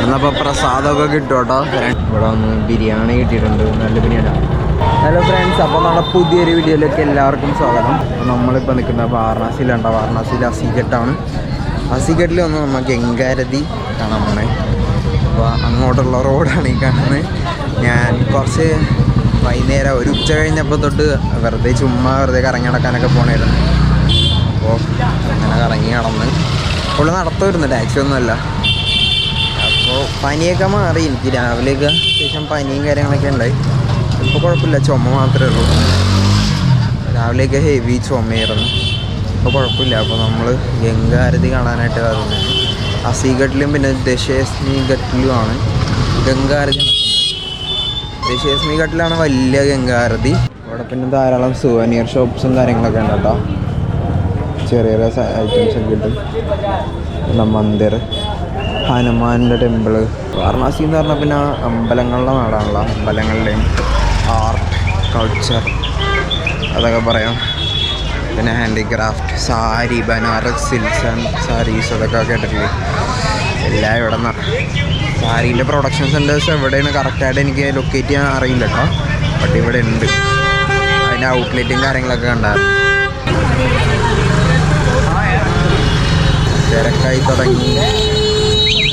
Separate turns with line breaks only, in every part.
ഇവിടുന്നപ്പോൾ പ്രസാദമൊക്കെ കിട്ടും കേട്ടോ. ഇവിടെ വന്ന് ബിരിയാണി കിട്ടിയിട്ടുണ്ട്, നല്ല ബിരിയാണി. ഹലോ ഫ്രണ്ട്സ്, അപ്പോൾ നമ്മുടെ പുതിയൊരു വീഡിയോയിലേക്ക് എല്ലാവർക്കും സ്വാഗതം. നമ്മളിപ്പോൾ നിൽക്കുന്ന വാരണാസിയിലുണ്ടോ, വാരണാസിയിൽ അസിഘട്ടാണ്. അസിഘട്ടിൽ വന്ന് നമ്മൾ ഗംഗാരതി കാണാൻ പോണേ. അപ്പോൾ അങ്ങോട്ടുള്ള റോഡാണ് ഈ കാണുന്നത്. ഞാൻ കുറച്ച് വൈകുന്നേരം ഒരു ഉച്ച കഴിഞ്ഞപ്പോൾ തൊട്ട് വെറുതെ കറങ്ങി നടക്കാനൊക്കെ പോണായിരുന്നു. അപ്പോൾ അങ്ങനെ കറങ്ങി നടന്ന് ഫുള്ള് നടത്തുമായിരുന്നു, ടാക്സി ഒന്നുമല്ല. അപ്പോൾ പനിയൊക്കെ മാറി. എനിക്ക് രാവിലെയൊക്കെ ശേഷം പനിയും കാര്യങ്ങളൊക്കെ ഉണ്ടായി. ഇപ്പോൾ കുഴപ്പമില്ല, ചുമ മാത്രമേ ഉള്ളൂ. രാവിലെയൊക്കെ ഹെവി ചുമയായിരുന്നു, ഇപ്പോൾ കുഴപ്പമില്ല. അപ്പോൾ നമ്മൾ ഗംഗാരതി കാണാനായിട്ട് വരുന്നത് അസിഘട്ടിലും പിന്നെ ദശേസ്മി ഘട്ടിലുമാണ് ഗംഗാരതി നടക്കുന്നത്. ദശേസ്മി ഘട്ടിലാണ് വലിയ ഗംഗാരതി. അവിടെ പിന്നെ ധാരാളം സുവനീർ ഷോപ്സും കാര്യങ്ങളൊക്കെ ഉണ്ട് കേട്ടോ. ചെറിയ ഐറ്റംസ് ഒക്കെ കിട്ടും. പിന്നെ മന്ദിർ, ഹനുമാൻ്റെ ടെമ്പിള്. വാരണാസി എന്ന് പറഞ്ഞാൽ പിന്നെ അമ്പലങ്ങളുടെ നാടാണല്ലോ. അമ്പലങ്ങളുടെയും ആർട്ട്, കൾച്ചർ അതൊക്കെ പറയാം. പിന്നെ handicraft, sari, Banaras silks and saris അതൊക്കെ കേട്ടിട്ടില്ലേ. എല്ലാം ഇവിടെ നിന്ന്. സാരീൻ്റെ പ്രൊഡക്ഷൻ സെൻറ്റേഴ്സ് എവിടെയാണ് കറക്റ്റായിട്ട് എനിക്ക് ലൊക്കേറ്റ് ചെയ്യാൻ അറിയില്ല കേട്ടോ. ബട്ട് ഇവിടെ ഉണ്ട്. അതിൻ്റെ ഔട്ട്ലെറ്റും കാര്യങ്ങളൊക്കെ കണ്ടായിരുന്നു. തിരക്കായി തുടങ്ങി.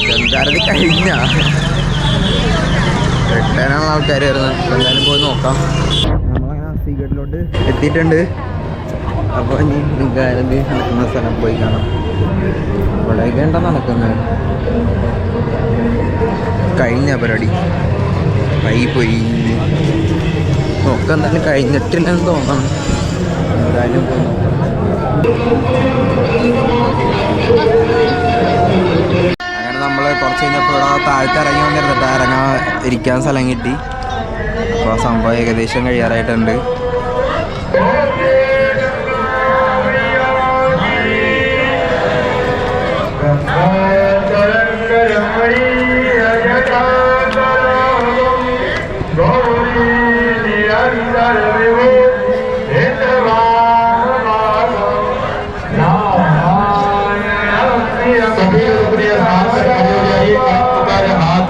ഗംഗാരതി കഴിഞ്ഞ റിട്ടേണുള്ള ആൾക്കാർ വരുന്നത്. എന്തായാലും പോയി നോക്കാം. നമ്മളങ്ങനെ അസിഘട്ടിലോട്ട് എത്തിയിട്ടുണ്ട്. അപ്പോൾ ഇനി ഗംഗാരതി നടക്കുന്ന സ്ഥലം പോയി കാണാം. ഇവിടെയൊക്കെ ഉണ്ടോ നടക്കുന്നത്. കഴിഞ്ഞ പരിപാടി പോയി നോക്കാം. എന്തായാലും കഴിഞ്ഞിട്ടില്ലെന്ന് തോന്നണം. എന്തായാലും പോയി നോക്കാം. അങ്ങനെ നമ്മൾ കുറച്ച് കഴിഞ്ഞപ്പോൾ ഇവിടെ താഴത്ത് ഇറങ്ങി വന്നിരുന്നിട്ട് ഇരിക്കാൻ സ്ഥലം കിട്ടി. അപ്പോൾ സംഭവം ഏകദേശം കഴിയാറായിട്ടുണ്ട്.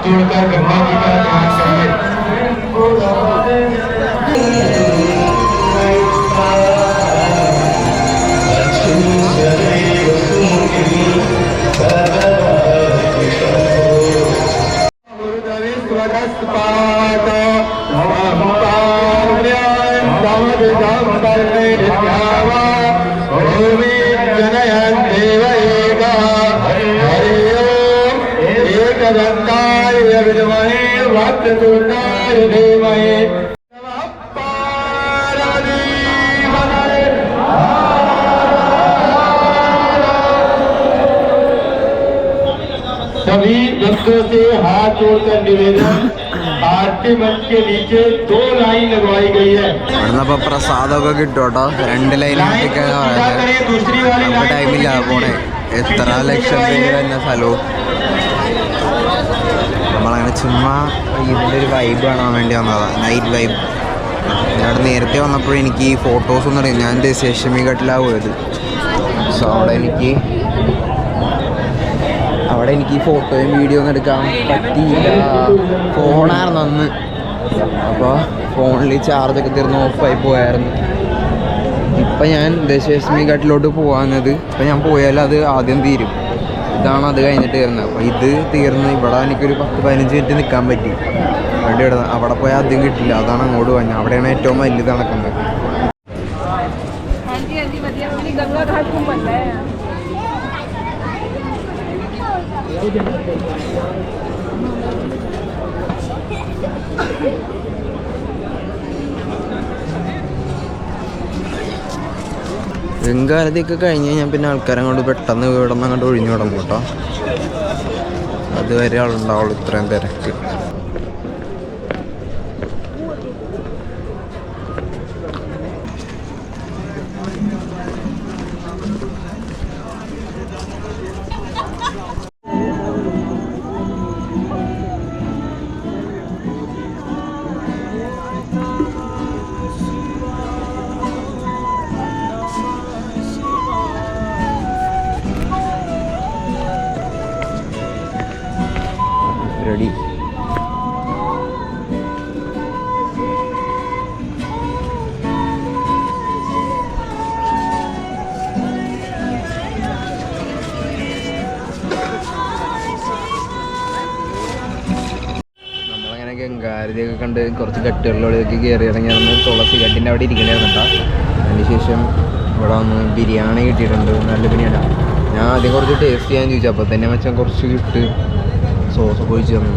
जोड़कर गंगा जी का ध्यान करिए। सभी भक्तों से हाथ जोड़कर निवेदन, आरती मंच के नीचे 2 लाइन लगवाई गई है।
ഇവിടുന്നപ്പോൾ പ്രസാദമൊക്കെ കിട്ടും കേട്ടോ. 2 ലൈനിലൊക്കെ ടൈമില്ല പോണേ. എത്ര ലക്ഷം പേര് തന്നെ സ്ഥലവും. നമ്മളങ്ങനെ ചുമ്മാ ഇതിൻ്റെ ഒരു വൈബ് കാണാൻ വേണ്ടി വന്നതാണ്, നൈറ്റ് വൈബ്. ഞാൻ നേരത്തെ വന്നപ്പോൾ എനിക്ക് ഈ ഫോട്ടോസൊന്നും അറിയാം. ഞാൻ ദശേസ്മി ഘട്ടിലാണ് പോയത്. സോ അവിടെ എനിക്ക് ഫോട്ടോയും വീഡിയോ ഒന്നും എടുക്കാൻ പറ്റിയില്ല. ഫോണായിരുന്നു അന്ന്. അപ്പോൾ ഫോണിൽ ചാർജൊക്കെ തീർന്ന് ഓഫായി പോയായിരുന്നു. ഇപ്പം ഞാൻ ദശേസ്മി ഘട്ടിലോട്ട് പോകാന്നത്. ഇപ്പം ഞാൻ പോയാൽ അത് ആദ്യം തീരും. ഇതാണ് അത് കഴിഞ്ഞിട്ട് തീർന്നത്. അപ്പോൾ ഇത് തീർന്ന് ഇവിടെ എനിക്കൊരു 10-15 മിനിറ്റ് നിൽക്കാൻ പറ്റി. വണ്ടി ഇടുന്നത് അവിടെ പോയാൽ ആദ്യം കിട്ടില്ല. അതാണ് അങ്ങോട്ട് പോയത്. അവിടെയാണ് ഏറ്റവും വലുത് നടക്കുന്നത്. ഗംഗാരതിയൊക്കെ കഴിഞ്ഞ് കഴിഞ്ഞാൽ പിന്നെ ആൾക്കാരങ്ങോട്ട് പെട്ടെന്ന് ഇവിടെ നിന്ന് അങ്ങോട്ട് ഒഴിഞ്ഞു തുടങ്ങും കേട്ടോ. അതുവരെ ആളുണ്ടാവുള്ളൂ ഇത്രയും തിരക്ക്. റെഡി. നമ്മളങ്ങനെ ഗംഗാരതിയൊക്കെ കണ്ട് കുറച്ച് കെട്ടുകളിലേക്ക് കയറി ഇറങ്ങി നടന്ന് തുളസി കെട്ടിൻ്റെ അവിടെ ഇരിക്കണമായിരുന്നു കേട്ടോ. അതിന് ശേഷം ഇവിടെ വന്ന് ബിരിയാണി കിട്ടിയിട്ടുണ്ട്, നല്ല ബിരിയാണി. ഞാൻ ആദ്യം കുറച്ച് ടേസ്റ്റ് ചെയ്യാൻ ചോദിച്ചു, അപ്പോൾ തന്നെ വെച്ചാൽ കുറച്ച് ഇട്ട് സോസൊക്കെ ഒഴിച്ച് തന്നു.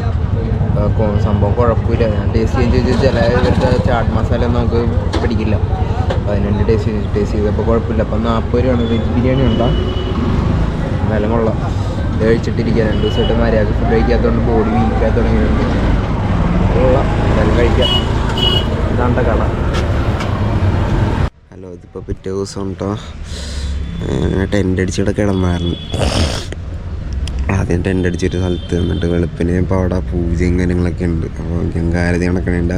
സംഭവം കുഴപ്പമില്ല. ഞാൻ ടേസ്റ്റ് ചെയ്യാൻ ചോദിച്ചാൽ ചില ഇവരുടെ ചാട്ട് മസാല ഒന്നും നമുക്ക് പിടിക്കില്ല. അപ്പോൾ അതിനുവേണ്ടി ടേസ്റ്റ് ചെയ്തപ്പോൾ കുഴപ്പമില്ല. അപ്പം 40 രൂപയാണ് വെജ് ബിരിയാണി ഉണ്ടാ, നല്ല കൊള്ളാം. കഴിച്ചിട്ടിരിക്കുക. 2 ദിവസമായിട്ട് മര്യാദ ഫുഡ് കഴിക്കാത്തതുകൊണ്ട് ബോഡി വീക്കായി തുടങ്ങിയിട്ടുണ്ട്. കൊള്ളാം, എന്തായാലും കഴിക്കാം. ഇതാണ്ട കട. ഹലോ, ഇതിപ്പോൾ പിറ്റേ ദിവസം കേട്ടോ. ടെൻ്റ് അടിച്ചിവിടെ കിടന്നായിരുന്നു. ആദ്യം ടെൻ്റ് അടിച്ചൊരു സ്ഥലത്ത് നിന്നിട്ട് വെളുപ്പിന് ഇപ്പോൾ അവിടെ പൂജയും കാര്യങ്ങളൊക്കെ ഉണ്ട്. അപ്പോൾ ഗംഗാരതി നടക്കണേണ്ട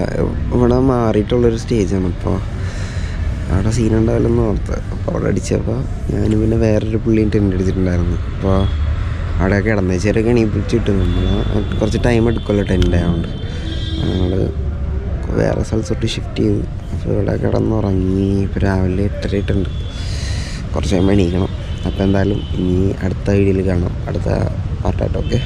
ഇവിടെ മാറിയിട്ടുള്ളൊരു സ്റ്റേജാണ്. അപ്പോൾ അവിടെ സീനുണ്ടാവില്ലെന്ന് ഓർത്ത് അപ്പോൾ അവിടെ അടിച്ചപ്പോൾ ഞാനും പിന്നെ വേറൊരു പുള്ളിയും ടെൻ്റ് അടിച്ചിട്ടുണ്ടായിരുന്നു. അപ്പോൾ അവിടെ കിടന്നേച്ചവരൊക്കെ എണീപ്പിച്ചിട്ട് നമ്മൾ കുറച്ച് ടൈം എടുക്കുമല്ലോ ടെൻ്റ് ആയതുകൊണ്ട് ഞങ്ങൾ വേറെ സ്ഥലത്തോട്ട് ഷിഫ്റ്റ് ചെയ്തു. അപ്പോൾ ഇവിടെ കിടന്നുറങ്ങി. ഇപ്പോൾ രാവിലെ 8:30 ആയിട്ടുണ്ട്. കുറച്ച് കഴിയുമ്പോൾ എണീക്കണം. അപ്പോൾ എന്തായാലും ഇനി അടുത്ത വീഡിയോയിൽ കാണാം, അടുത്ത പാർട്ടായിട്ട്. ഓക്കെ.